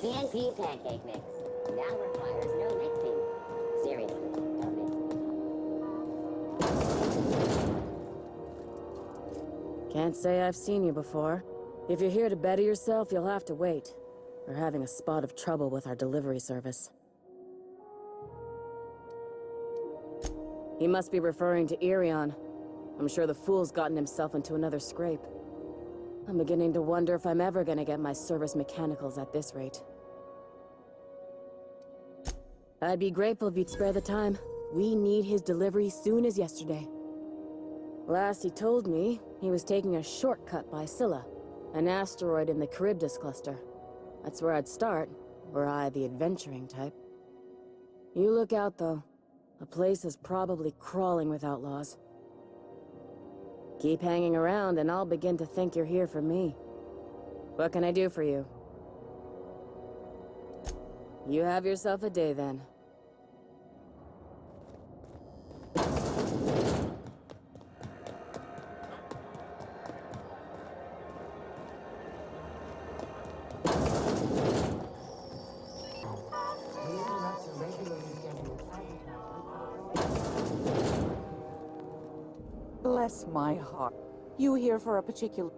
CNP pancake mix. Now requires no mixing. Seriously, don't mix. Can't say I've seen you before. If you're here to better yourself, you'll have to wait. We're having a spot of trouble with our delivery service. He must be referring to Irion. I'm sure the fool's gotten himself into another scrape. I'm beginning to wonder if I'm ever gonna get my service mechanicals at this rate. I'd be grateful if you'd spare the time. We need his delivery soon as yesterday. Last he told me, he was taking a shortcut by Scylla, an asteroid in the Charybdis cluster. That's where I'd start, were I the adventuring type. You look out, though. The place is probably crawling with outlaws. Keep hanging around, and I'll begin to think you're here for me. What can I do for you? You have yourself a day, then. Bless my heart. You here for a particular...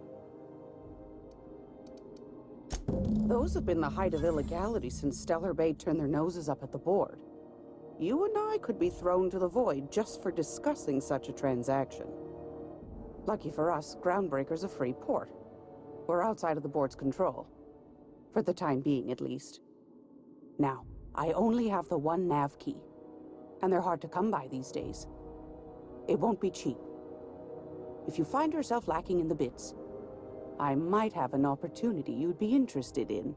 Those have been the height of illegality since Stellar Bay turned their noses up at the board. You and I could be thrown to the void just for discussing such a transaction. Lucky for us, Groundbreaker's a free port. We're outside of the board's control. For the time being, at least. Now, I only have the one nav key. And they're hard to come by these days. It won't be cheap. If you find yourself lacking in the bits, I might have an opportunity you'd be interested in.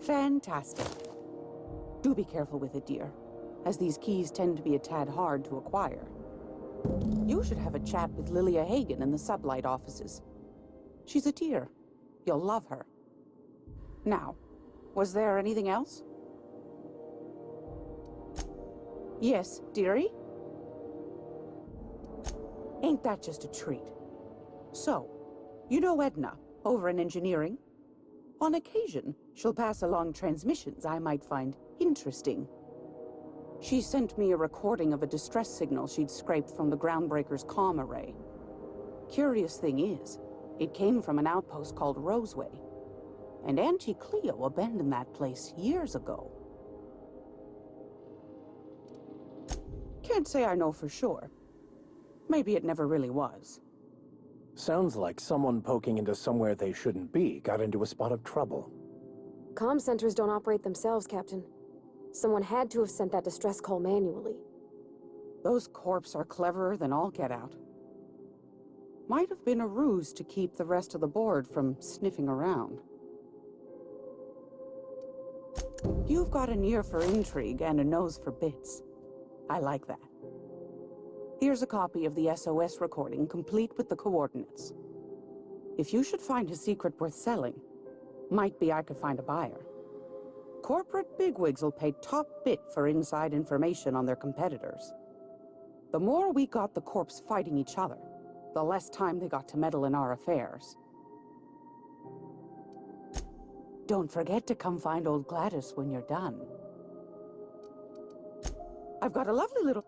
Fantastic. Do be careful with it, dear, as these keys tend to be a tad hard to acquire. You should have a chat with Lilia Hagen in the Sublight offices. She's a dear. You'll love her. Now, was there anything else? Yes, dearie? Ain't that just a treat? So, you know Edna, over in engineering? On occasion, she'll pass along transmissions I might find interesting. She sent me a recording of a distress signal she'd scraped from the Groundbreaker's comm array. Curious thing is, it came from an outpost called Roseway. And Auntie Cleo abandoned that place years ago. Can't say I know for sure. Maybe it never really was. Sounds like someone poking into somewhere they shouldn't be got into a spot of trouble. Comm centers don't operate themselves, Captain. Someone had to have sent that distress call manually. Those corps are cleverer than all get out. Might have been a ruse to keep the rest of the board from sniffing around. You've got an ear for intrigue and a nose for bits. I like that. Here's a copy of the SOS recording, complete with the coordinates. If you should find a secret worth selling, might be I could find a buyer. Corporate bigwigs will pay top bit for inside information on their competitors. The more we got the corps fighting each other, the less time they got to meddle in our affairs. Don't forget to come find old Gladys when you're done. I've got a lovely little...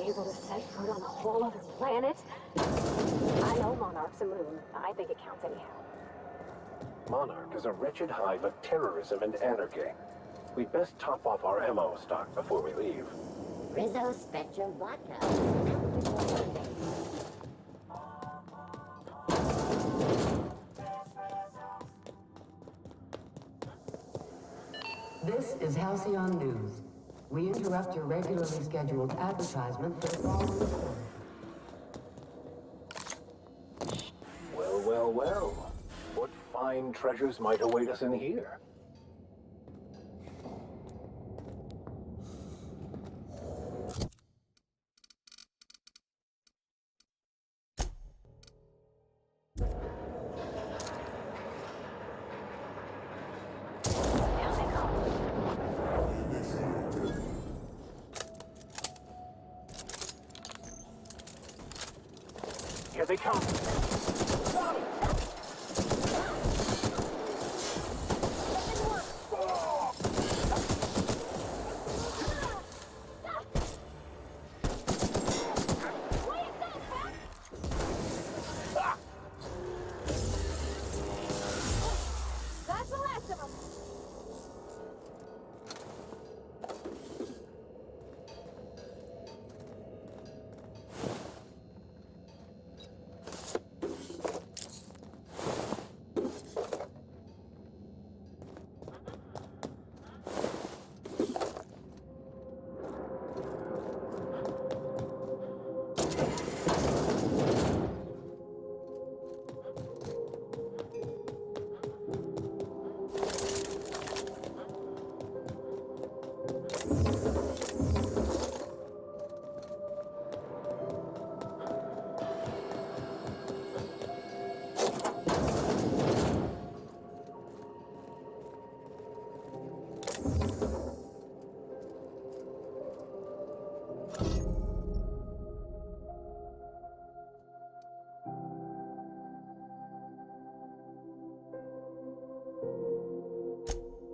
able to set foot on a whole other planet? I know Monarch's a moon. I think it counts anyhow. Monarch is a wretched hive of terrorism and anarchy. We'd best top off our ammo stock before we leave. Rizzo Spectrum Vodka. Out before Monday. This is Halcyon News. We interrupt your regularly scheduled advertisement for the following report. Well, well, well. What fine treasures might await us in here? Here they come! That's the last of them!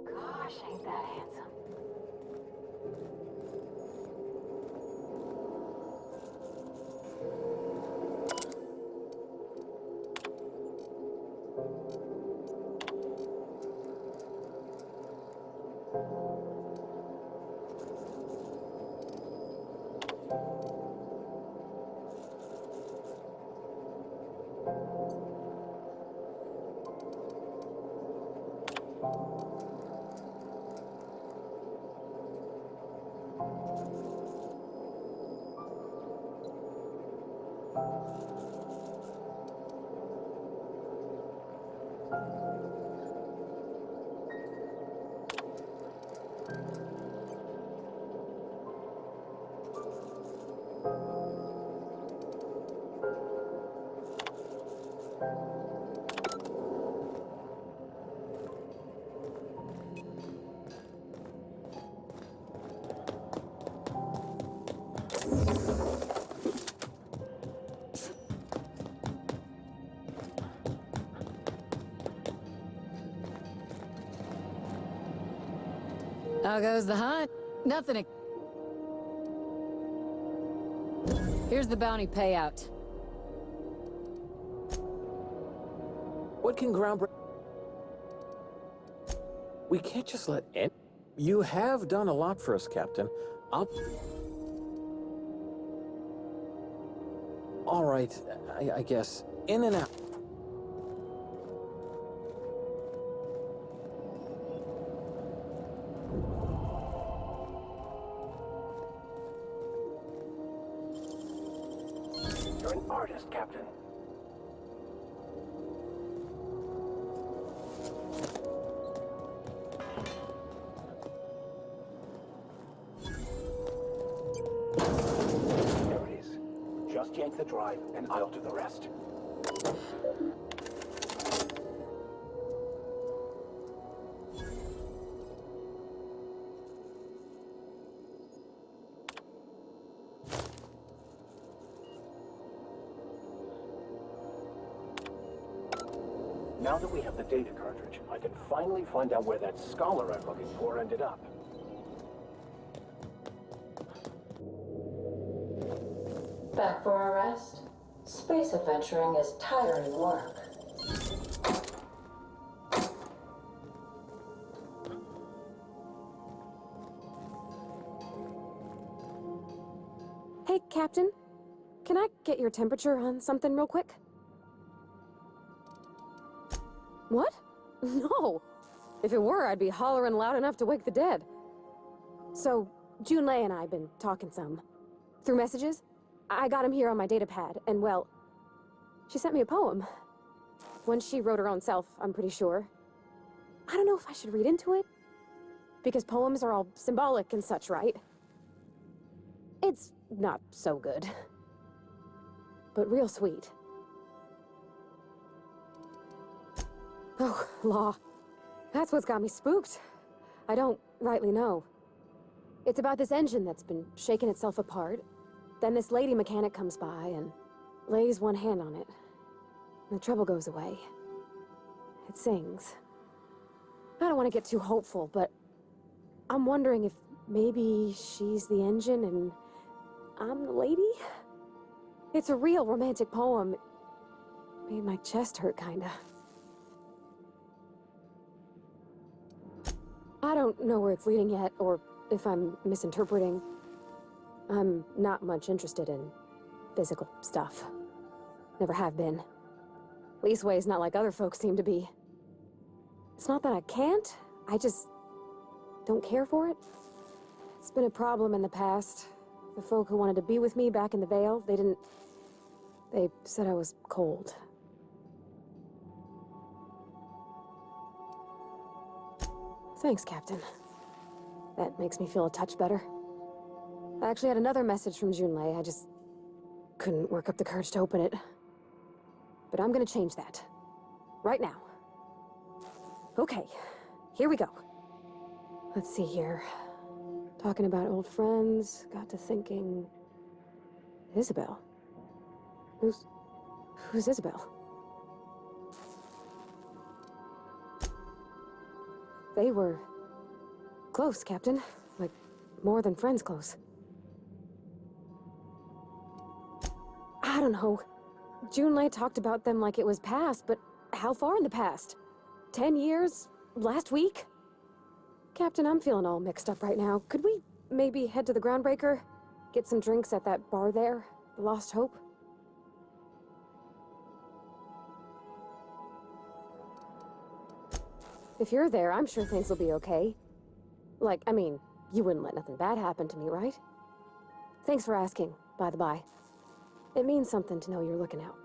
Gosh, ain't that handsome. How goes the hunt? Nothing. Here's the bounty payout. What can groundbreak? We can't just let it. You have done a lot for us, Captain. All right, I guess. In and out. You're an artist, Captain. There it is. Just yank the drive, and I'll do the rest. Now that we have the data cartridge, I can finally find out where that scholar I'm looking for ended up. back for a rest? Space adventuring is tiring work. Hey, Captain. Can I get your temperature on something real quick? What? No. If it were, I'd be hollering loud enough to wake the dead. So, Junlei and I have been talking some. Through messages? I got him here on my datapad, and well, she sent me a poem. One she wrote her own self, I'm pretty sure. I don't know if I should read into it, because poems are all symbolic and such, right? It's not so good, but real sweet. Oh, law. That's what's got me spooked. I don't rightly know. It's about this engine that's been shaking itself apart. Then this lady mechanic comes by and lays one hand on it. And the trouble goes away. It sings. I don't want to get too hopeful, but I'm wondering if maybe she's the engine and I'm the lady? It's a real romantic poem. Made my chest hurt, kinda. I don't know where it's leading yet, or if I'm misinterpreting. I'm not much interested in physical stuff. Never have been. Leastways, not like other folks seem to be. It's not that I can't, I just don't care for it. It's been a problem in the past. The folk who wanted to be with me back in the Vale, they said I was cold. Thanks, Captain. That makes me feel a touch better. I actually had another message from Junlei. I just couldn't work up the courage to open it. But I'm gonna change that. Right now. Okay, here we go. Let's see here. Talking about old friends, got to thinking... Isabel? Who's Isabel? They were... close, Captain. Like, more than friends close. I don't know. Junlei talked about them like it was past, but how far in the past? 10 years? Last week? Captain, I'm feeling all mixed up right now. Could we maybe head to the Groundbreaker? Get some drinks at that bar there? The Lost Hope? If you're there, I'm sure things will be okay. Like, I mean, you wouldn't let nothing bad happen to me, right? Thanks for asking, by the by. It means something to know you're looking out.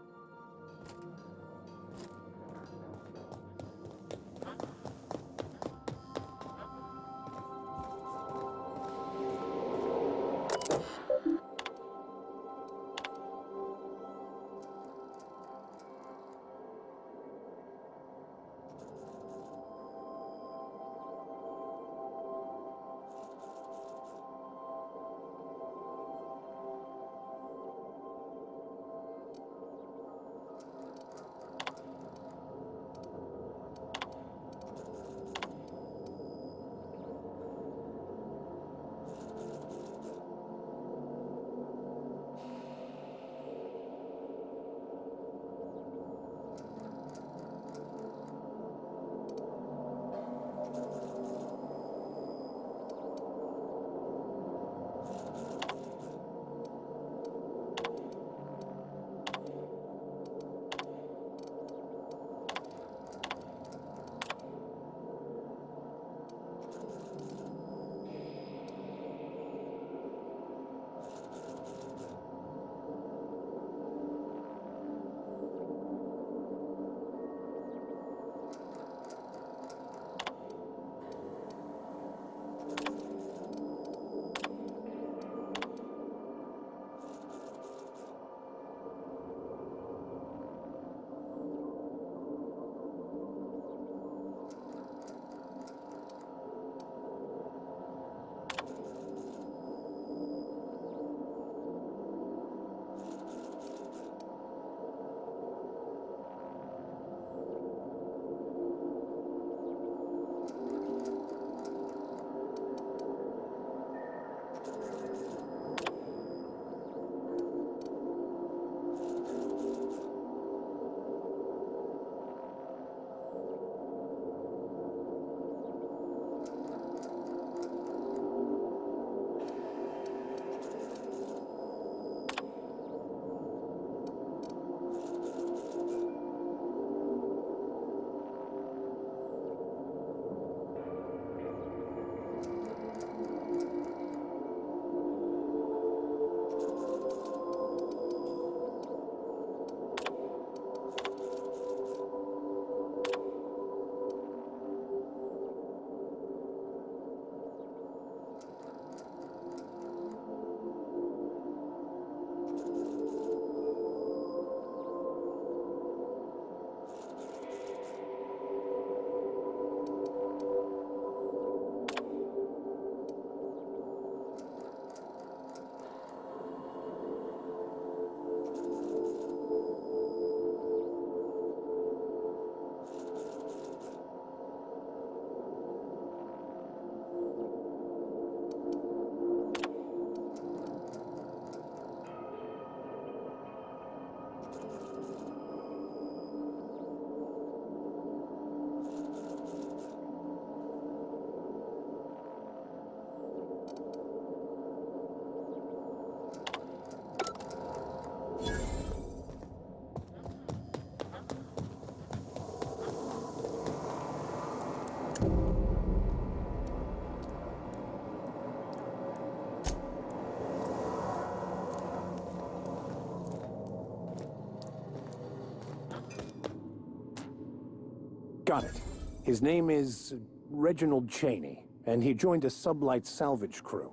got it. His name is Reginald Cheney, and he joined a sublight salvage crew.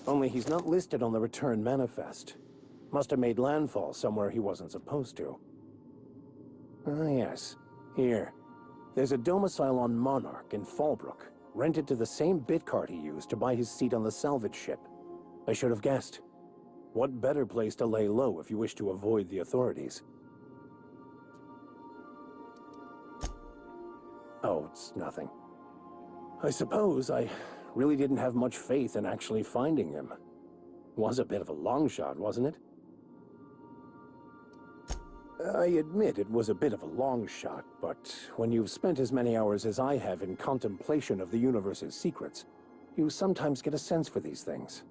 Only he's not listed on the return manifest. Must have made landfall somewhere he wasn't supposed to. Ah, yes. Here. There's a domicile on Monarch in Fallbrook, rented to the same bit card he used to buy his seat on the salvage ship. I should have guessed. What better place to lay low if you wish to avoid the authorities? Oh, it's nothing. I suppose I really didn't have much faith in actually finding him. Was a bit of a long shot, wasn't it? I admit it was a bit of a long shot, but when you've spent as many hours as I have in contemplation of the universe's secrets, you sometimes get a sense for these things.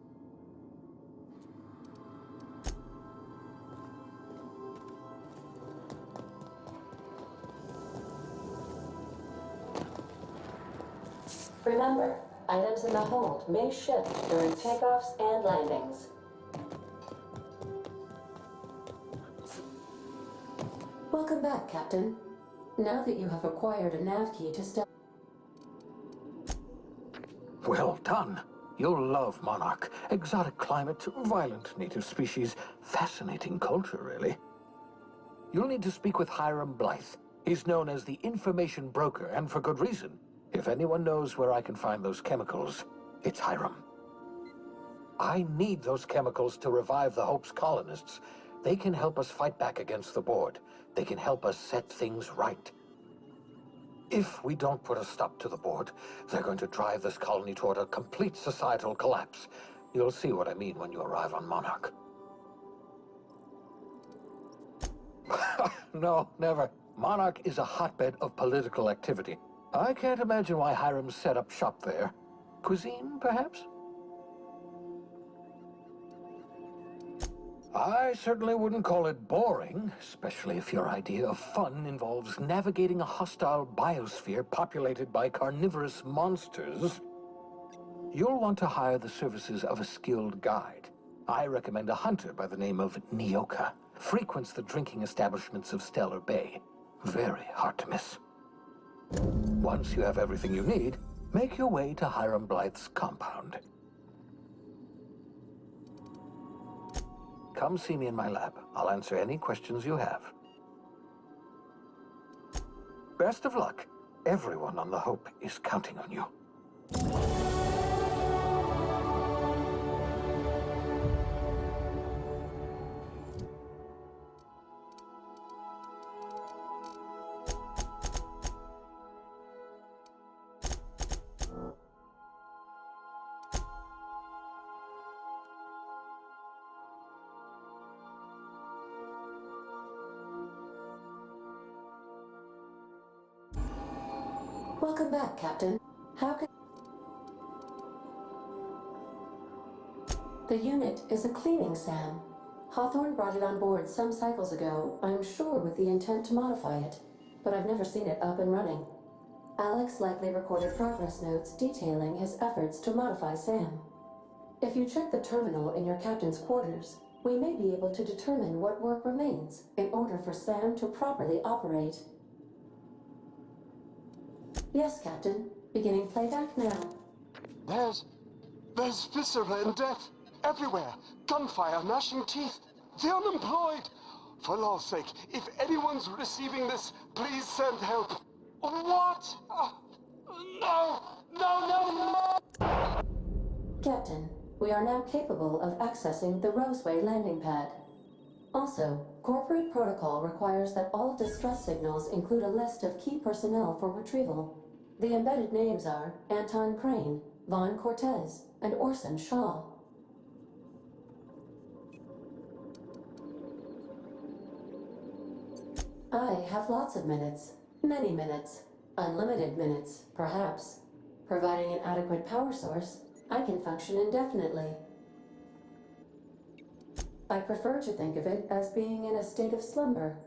Remember, items in the hold may shift during takeoffs and landings. Welcome back, Captain. Now that you have acquired a nav key to step... Well done. You'll love Monarch. Exotic climate, violent native species, fascinating culture, really. You'll need to speak with Hiram Blythe. He's known as the information broker, and for good reason. If anyone knows where I can find those chemicals, it's Hiram. I need those chemicals to revive the Hope's colonists. They can help us fight back against the board. They can help us set things right. If we don't put a stop to the board, they're going to drive this colony toward a complete societal collapse. You'll see what I mean when you arrive on Monarch. No, never. Monarch is a hotbed of political activity. I can't imagine why Hiram set up shop there. Cuisine, perhaps? I certainly wouldn't call it boring, especially if your idea of fun involves navigating a hostile biosphere populated by carnivorous monsters. You'll want to hire the services of a skilled guide. I recommend a hunter by the name of Nyoka. Frequents the drinking establishments of Stellar Bay. Very hard to miss. Once you have everything you need, make your way to Hiram Blythe's compound. Come see me in my lab. I'll answer any questions you have. Best of luck. Everyone on the Hope is counting on you. Welcome back, Captain. How can... The unit is a cleaning SAM. Hawthorne brought it on board some cycles ago, I'm sure with the intent to modify it, but I've never seen it up and running. Alex likely recorded progress notes detailing his efforts to modify SAM. If you check the terminal in your captain's quarters, we may be able to determine what work remains in order for SAM to properly operate. Yes, Captain. Beginning playback now. There's viscera and death everywhere. Gunfire, gnashing teeth. The unemployed. For law's sake, if anyone's receiving this, please send help. What? No! Captain, we are now capable of accessing the Roseway landing pad. Also, corporate protocol requires that all distress signals include a list of key personnel for retrieval. The embedded names are Anton Crane, Vaughn Cortez, and Orson Shaw. I have lots of minutes. Many minutes. Unlimited minutes, perhaps. Providing an adequate power source, I can function indefinitely. I prefer to think of it as being in a state of slumber,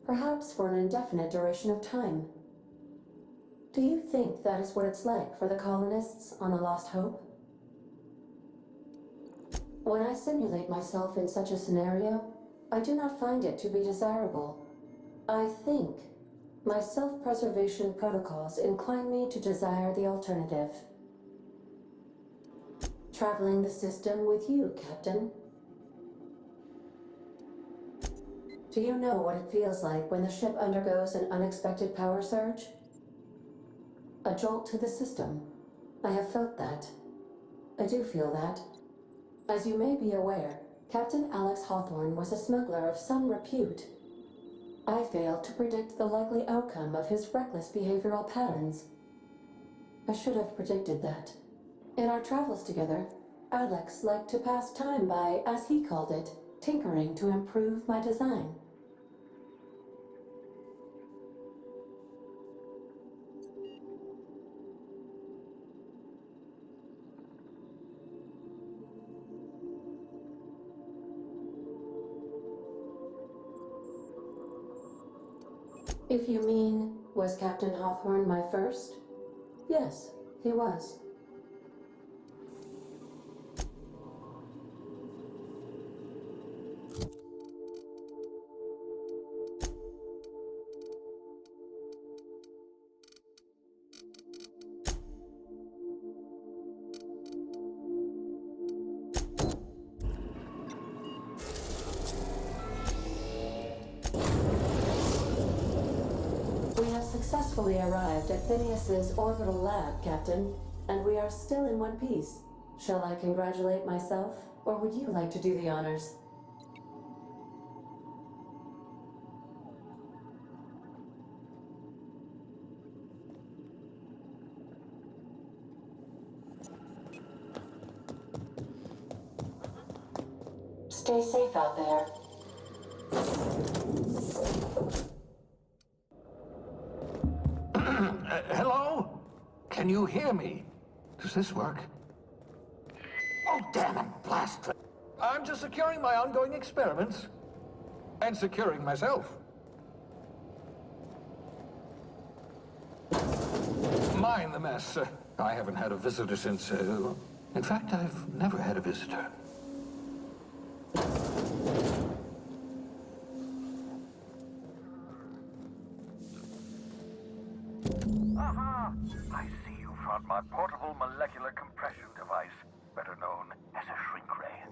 perhaps for an indefinite duration of time. Do you think that is what it's like for the colonists on the Lost Hope? When I simulate myself in such a scenario, I do not find it to be desirable. I think My self-preservation protocols incline me to desire the alternative. Traveling the system with you, Captain. Do you know what it feels like when the ship undergoes an unexpected power surge? A jolt to the system. I have felt that. I do feel that. As you may be aware, Captain Alex Hawthorne was a smuggler of some repute. I failed to predict the likely outcome of his reckless behavioral patterns. I should have predicted that. In our travels together, Alex liked to pass time by, as he called it, tinkering to improve my design. If you mean, was Captain Hawthorne my first? Yes, he was. We have successfully arrived at Phineas's orbital lab, Captain, and we are still in one piece. Shall I congratulate myself, or would you like to do the honors? Stay safe out there. Hello? Can you hear me? Does this work? Oh, damn it, blast it. I'm just securing my ongoing experiments. And securing myself. Mind the mess. I haven't had a visitor since, in fact, I've never had a visitor. Aha! I see you found my portable molecular compression device, better known as a shrink ray.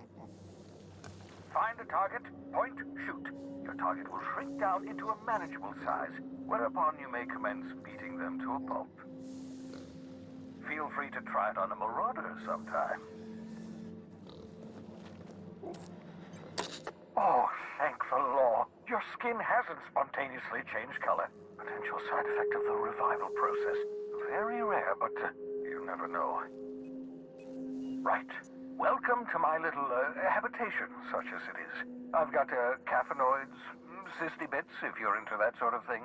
Find a target, point, shoot. Your target will shrink down into a manageable size, whereupon you may commence beating them to a pulp. Feel free to try it on a marauder sometime. Oh, thank the law. Your skin hasn't spontaneously changed color. Potential side effect of the revival process. Very rare, but you never know. Right. Welcome to my little habitation, such as it is. I've got caffeinoids, cysty bits, if you're into that sort of thing.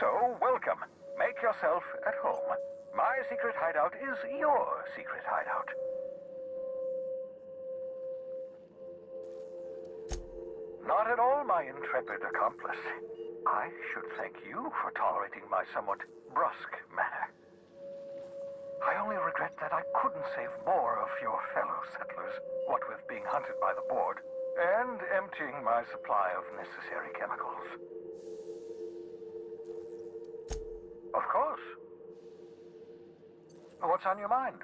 So, welcome. Make yourself at home. My secret hideout is your secret hideout. Not at all, my intrepid accomplice. I should thank you for tolerating my somewhat brusque manner. I only regret that I couldn't save more of your fellow settlers, what with being hunted by the board, and emptying my supply of necessary chemicals. Of course. What's on your mind?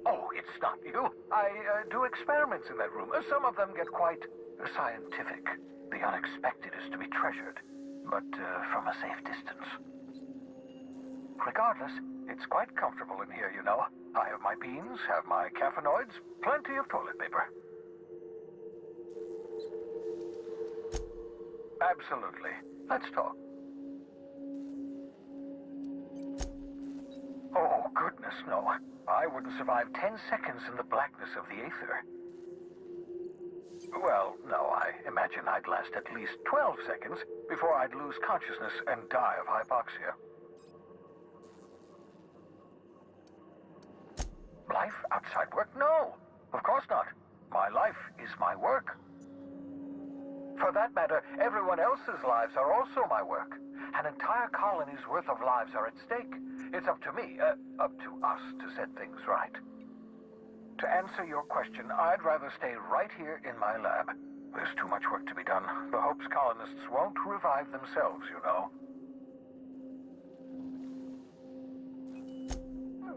Oh, it's not you. I do experiments in that room. Some of them get quite scientific. The unexpected is to be treasured, but from a safe distance. Regardless, it's quite comfortable in here, you know. I have my beans, have my caffeinoids, plenty of toilet paper. Absolutely. Let's talk. Oh, goodness, no. I wouldn't survive 10 seconds in the blackness of the aether. Well, no, I imagine I'd last at least 12 seconds before I'd lose consciousness and die of hypoxia. Life outside work? No, of course not. My life is my work. For that matter, everyone else's lives are also my work. An entire colony's worth of lives are at stake. It's up to me, up to us to set things right. To answer your question, I'd rather stay right here in my lab. There's too much work to be done. The Hope's colonists won't revive themselves, you know.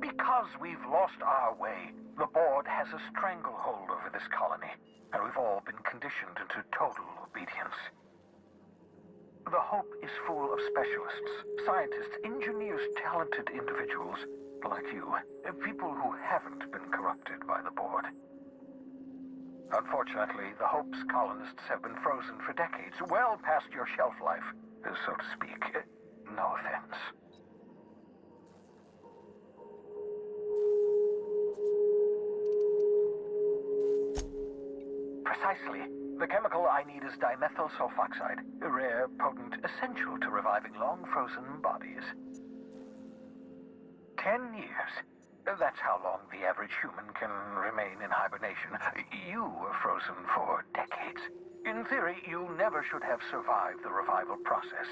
Because we've lost our way, the board has a stranglehold over this colony, and we've all been conditioned into total obedience. The Hope is full of specialists, scientists, engineers, talented individuals like you, people who haven't been corrupted by the board. Unfortunately, the Hope's colonists have been frozen for decades, well past your shelf life, so to speak. No offense. Precisely. The chemical I need is dimethyl sulfoxide, a rare, potent, essential to reviving long-frozen bodies. 10 years. That's how long the average human can remain in hibernation. You were frozen for decades. In theory, you never should have survived the revival process.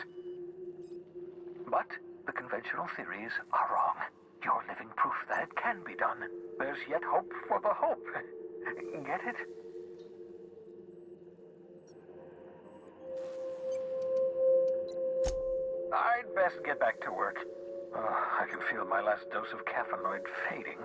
But the conventional theories are wrong. You're living proof that it can be done. There's yet hope for the Hope. Get it? I'd best get back to work. I can feel my last dose of caffeinoid fading.